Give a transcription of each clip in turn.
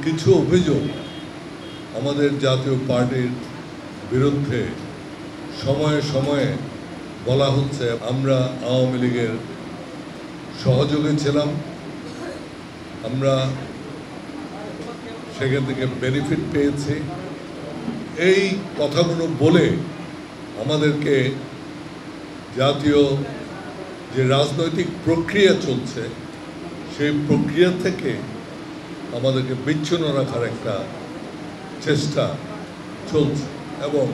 কিছু অভিযোগ আমাদের জাতীয় পার্টির বিরুদ্ধে সময়ে সময়ে বলা হচ্ছে আমরা আওয়ামী লীগের সহযোগী ছিলাম, আমরা সেখান থেকে বেনিফিট পেয়েছি। এই কথাগুলো বলে আমাদেরকে জাতীয় যে রাজনৈতিক প্রক্রিয়া চলছে সেই প্রক্রিয়া থেকে আমাদেরকে বিচ্ছিন্ন রাখার একটা চেষ্টা চলছে, এবং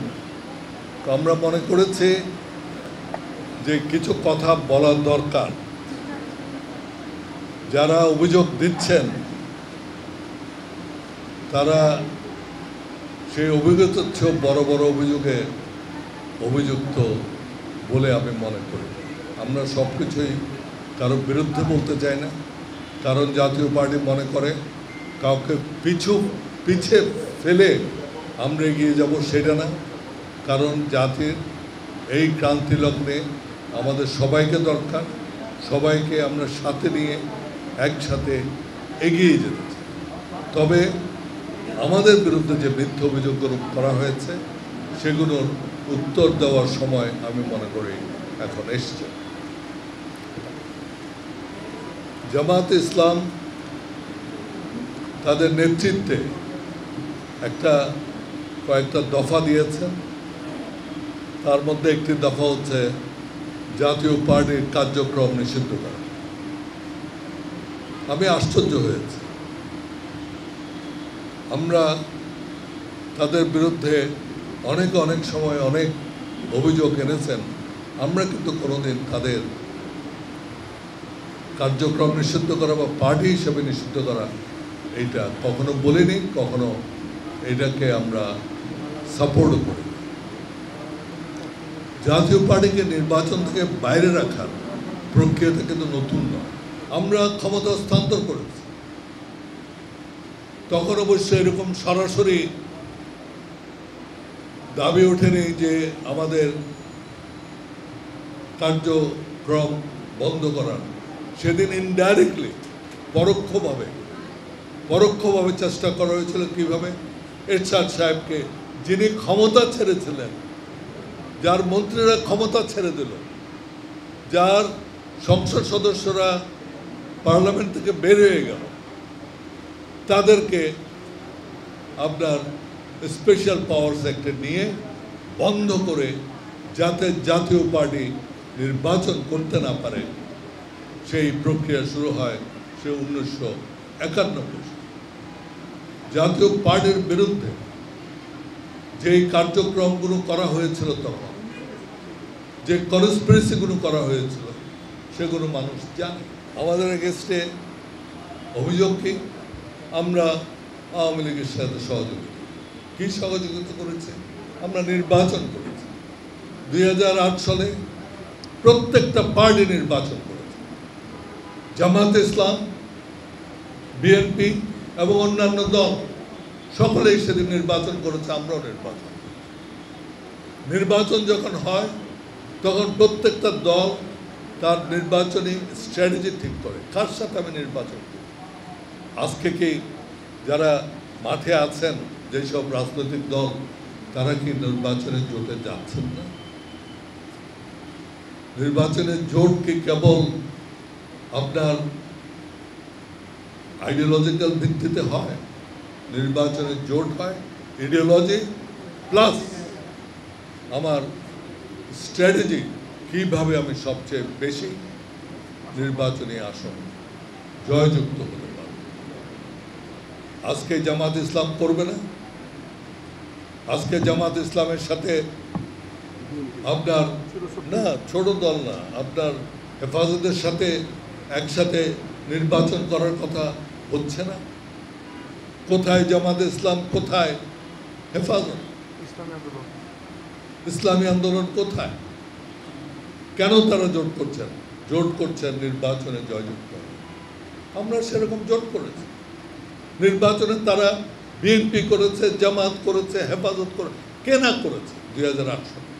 আমরা মনে করেছি যে কিছু কথা বলার দরকার। যারা অভিযোগ দিচ্ছেন তারা সেই অভিযোগ চেয়েও বড় বড় অভিযোগে অভিযুক্ত বলে আমি মনে করি। আমরা সব কিছুই কারো বিরুদ্ধে বলতে চাই না, কারণ জাতীয় পার্টি মনে করে কাউকে পিছে ফেলে আমরা এগিয়ে যাব সেটা না, কারণ জাতির এই ক্রান্তি লগ্নে আমাদের সবাইকে দরকার, সবাইকে আমরা সাথে নিয়ে একসাথে এগিয়ে যেতে চাই। তবে আমাদের বিরুদ্ধে যে মিথ্যা অভিযোগগুলো করা হয়েছে সেগুলোর উত্তর দেওয়ার সময় আমি মনে করি এখন এসছে। জামায়াতে ইসলাম তাদের নেতৃত্বে কয়েকটা দফা দিয়েছেন। তার মধ্যে একটি দফা হচ্ছে জাতীয় পার্টির কার্যক্রম নিষিদ্ধ করা। আমি আশ্চর্য হয়েছি। আমরা তাদের বিরুদ্ধে অনেক সময় অনেক অভিযোগ এনেছেন, আমরা কিন্তু কোনোদিন তাদের কার্যক্রম নিষিদ্ধ করা বা পার্টি হিসেবে নিষিদ্ধ করা এইটা কখনো বলিনি, কখনো এটাকে আমরা সাপোর্ট করি। জাতীয় পার্টিকে নির্বাচন থেকে বাইরে রাখার প্রক্রিয়াটা কিন্তু নতুন নয়। আমরা ক্ষমতা হস্তান্তর করেছি, তখন অবশ্যই এরকম সরাসরি দাবি ওঠেনি যে আমাদের কার্যক্রম বন্ধ করার। সেদিন ইনডাইরেক্টলি পরোক্ষভাবে চেষ্টা করা হয়েছিল। কীভাবে? এরশাদ সাহেবকে, যিনি ক্ষমতা ছেড়েছিলেন, যার মন্ত্রীরা ক্ষমতা ছেড়ে দিল, যার সংসদ সদস্যরা পার্লামেন্ট থেকে বের হয়ে গেল, তাদেরকে আপনার স্পেশাল পাওয়ার্স অ্যাক্টে নিয়ে বন্ধ করে যাতে জাতীয় পার্টি নির্বাচন করতে না পারে সেই প্রক্রিয়া শুরু হয় সে 1991। জাতীয় পার্টির বিরুদ্ধে যেই কার্যক্রমগুলো করা হয়েছিল, তখন যে কনস্পিরেসিগুলো করা হয়েছিল সেগুলো মানুষ জানে। আমাদের এগেস্টে অভিযোগ কি? আমরা আওয়ামী লীগের সাথে সহযোগিতা করেছে? আমরা নির্বাচন করেছি। 2008 সালে প্রত্যেকটা পার্টি নির্বাচন করেছে। জামায়াতে ইসলাম, বিএনপি এবং অন্যান্য দল সকলেই সেদিন নির্বাচন করেছে, আমরাও নির্বাচন যখন হয় তখন প্রত্যেকটা দল তার নির্বাচনী স্ট্র্যাটেজি ঠিক করে কার সাথে আমি নির্বাচন করি। আজকে কি যারা মাঠে আছেন যেসব রাজনৈতিক দল, তারা কি নির্বাচনের জোটে যাচ্ছেন না? নির্বাচনের জোট কি কেবল আপনার আইডিওলজিক্যাল ভিত্তিতে হয়? নির্বাচনের জোট হয় আইডিওলজি প্লাস আমার স্ট্র্যাটেজি, কিভাবে আমি সবচেয়ে বেশি নির্বাচনী আসন জয়যুক্ত হতে পারব। আজকে জামাত ইসলাম করবে না? আজকে জামাত ইসলামের সাথে আপনার না, ছোট দল না, আপনার হেফাজতের সাথে একসাথে নির্বাচন করার কথা হচ্ছে না? কোথায় জামাত ইসলাম, কোথায় হেফাজত? ইসলামী আন্দোলন কোথায়? কেন তারা জোট করছেন নির্বাচনে জয়যুক্ত? আমরা সেরকম জোট করেছি। নির্বাচনে তারা বিএনপি করেছে, জামাত করেছে, হেফাজত করেছে। কে না করেছে? 2008 সালে